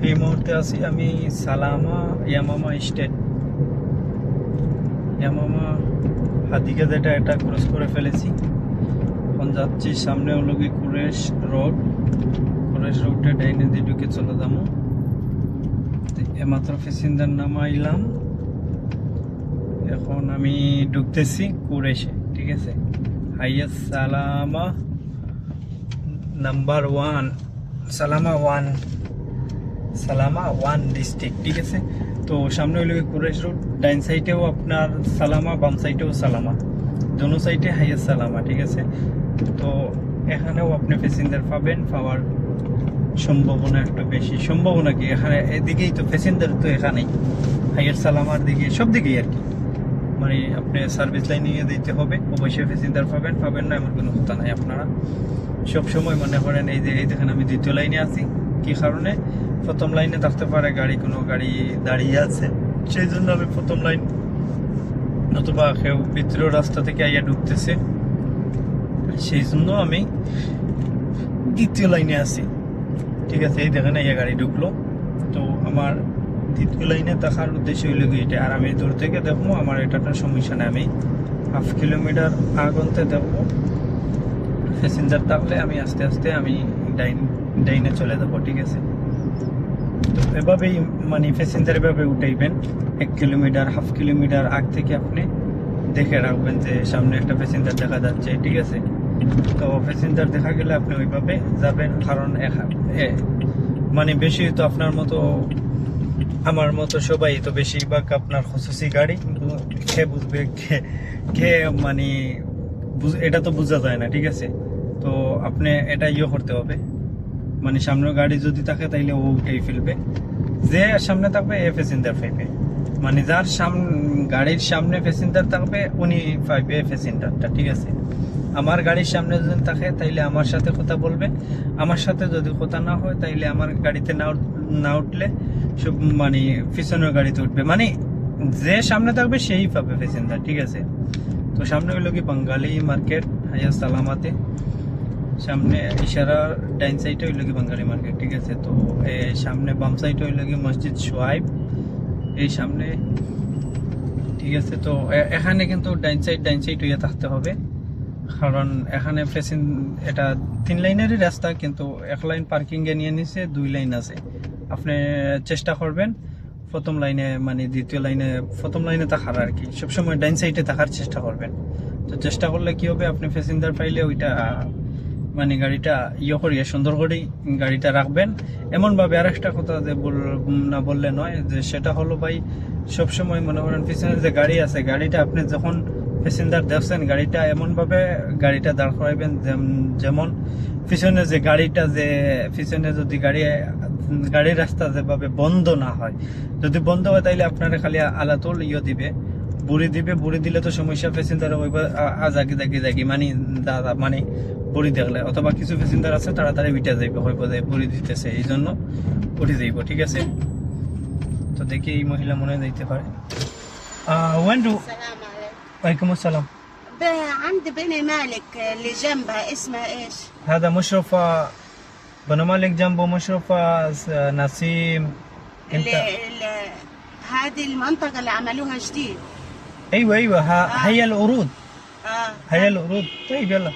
এই মুহূর্তে আছি আমি সালামা ইয়ামামা স্টেট। ইয়ামামা হাদিকা যেটা এটা ক্রস করে ফেলেছি। এখন যাচ্ছি সামনে হলো কি কুরেশ রোডে ডাইনে দিয়ে ঢুকে চলে যাবো। এমাত্র প্যাসেঞ্জার নামাইলাম, এখন আমি ঢুকতেছি কুরেশে। ঠিক আছে, হাইয়া সালামা নাম্বার 1, সালামা 1 ডিস্ট্রিক্ট। ঠিক আছে, তো সামনে হইল কুরেশ রোড, ডাইন সাইডেও আপনার সালামা, বাম সাইডেও সালামা, দোনো সাইডে হাইয়া সালামা। ঠিক আছে, তো এখানেও আপনি প্যাসেঞ্জার পাওয়ার সম্ভাবনা একটু বেশি। সম্ভাবনা কি, এখানে এদিকেই তো প্যাসেঞ্জার, তো এখানেই হাইয়ার সালামার দিকে, সব দিকেই আর কি। মানে আপনি সার্ভিস লাইনে দিতে হবে, অবশ্যই প্যাসেঞ্জার পাবেন না এমন কোনো কথা নাই। আপনারা সবসময় মনে করেন এই যে এই দেখেন আমি দ্বিতীয় লাইনে আছি, কি কারণে প্রথম লাইনে থাকতে পারে কোনো গাড়ি দাঁড়িয়ে আছে, সেই জন্য আমি প্রথম লাইন, অথবা কেউ ভিতরের রাস্তা থেকে আইয়া ঢুকতেছে, সেই জন্য আমি দ্বিতীয় লাইনে আছি। ঠিক আছে, এই দেখেন এই গাড়ি ঢুকলো, তো আমার দ্বিতীয় লাইনে দেখার উদ্দেশ্য হইল এটা। আর আমি দূর থেকে দেখবো, আমার এটা সমস্যা নেই, আমি 1/2 কিলোমিটার আগন্তে দেখবো প্যাসেঞ্জার থাকলে আমি আস্তে আস্তে আমি ডাইনে চলে যাবো। ঠিক আছে, তো এভাবেই মানে প্যাসেঞ্জার এভাবে উঠাইবেন। 1 কিলোমিটার 1/2 কিলোমিটার আগ থেকে আপনি দেখে রাখবেন যে সামনে একটা প্যাসেঞ্জার দেখা যাচ্ছে। ঠিক আছে, তো প্যাসেঞ্জার দেখা গেলে আপনি ওইভাবে যাবেন, কারণ মানে বেশি তো আপনার মতো আমার মতো সবাই তো বেশিরভাগ আপনার খুসুসি গাড়ি, কে বুঝবে কে মানে এটা তো বোঝা যায় না। ঠিক আছে, তো আপনি এটা করতে হবে, মানে সামনে গাড়ি যদি থাকে তাইলে ও উঠেই ফেলবে, যে সামনে থাকবে এ প্যাসেঞ্জার পাইবে, মানে যার গাড়ির সামনে প্যাসেঞ্জার থাকবে উনি পাইবে প্যাসেঞ্জারটা। ঠিক আছে, আমার গাড়ির সামনে যদি থাকে তাইলে আমার সাথে কথা বলবে, আমার সাথে যদি কথা না হয় তাইলে আমার গাড়িতে না উঠলে সব মানে পিছনের গাড়িতে উঠবে, মানে যে সামনে থাকবে সেই পাবে প্যাসেঞ্জার। ঠিক আছে, তো সামনে হইল কি বাঙালি মার্কেট হাইয়া সালামাতে, সামনে ইশারার ডাইন সাইডে হইল কি বাঙালি মার্কেট। ঠিক আছে, তো সামনে বাম সাইডে হইল কি মসজিদ সোয়াইব, এই সামনে। ঠিক আছে, তো এখানে কিন্তু ডাইন সাইড হইয়া থাকতে হবে, কারণ এখানে এটা 3 লাইনেরই রাস্তা, কিন্তু 1 লাইন পার্কিং এ নিয়ে নিছে, 2 লাইন আছে। আপনি চেষ্টা করবেন প্রথম লাইনে, মানে দ্বিতীয় লাইনে, প্রথম লাইনে থাকার আর কি, সবসময় ডাইন সাইডে থাকার চেষ্টা করবেন। তো চেষ্টা করলে কি হবে, আপনি প্যাসেঞ্জার পাইলে ওইটা মানে গাড়িটা করিয়া সুন্দর করেই গাড়িটা রাখবেন। এমনভাবে আর একটা কথা যে না বললে নয়, যে সেটা হলো ভাই, সবসময় মনে করেন পিছনে যে গাড়ি আছে, গাড়িটা আপনি যখন প্যাসেঞ্জার দেখছেন, গাড়িটা এমনভাবে গাড়িটা দাঁড় করাইবেন যেমন পিছনে যে গাড়িটা, যে পিছনে যদি গাড়ির রাস্তা যেভাবে বন্ধ না হয়, যদি বন্ধ হয় তাইলে আপনারা খালি আলাতুল দিবে, বুড়ি দিলে তো সমস্যা, প্যাসেঞ্জার জাগি মানে বুড়ি দেখলে, অথবা কিছু প্যাসেঞ্জার আছে তাড়াতাড়ি উঠে যাইবে, হইব যে বুড়ি দিতেছে, এই জন্য উঠে যাইব। ঠিক আছে, তো দেখি এই মহিলা মনে যাইতে পারে। السلام عليكم. ওয়ালাইকুম আসসালাম। عند بني مالك اللي جنبها اسمها ايش؟ هذا مشرف بنو مالك جنبه مشرف نسيم. انت اللي هذه المنطقة اللي عملوها جديد. ايوه هي القرود، اه هي القرود. طيب يلا.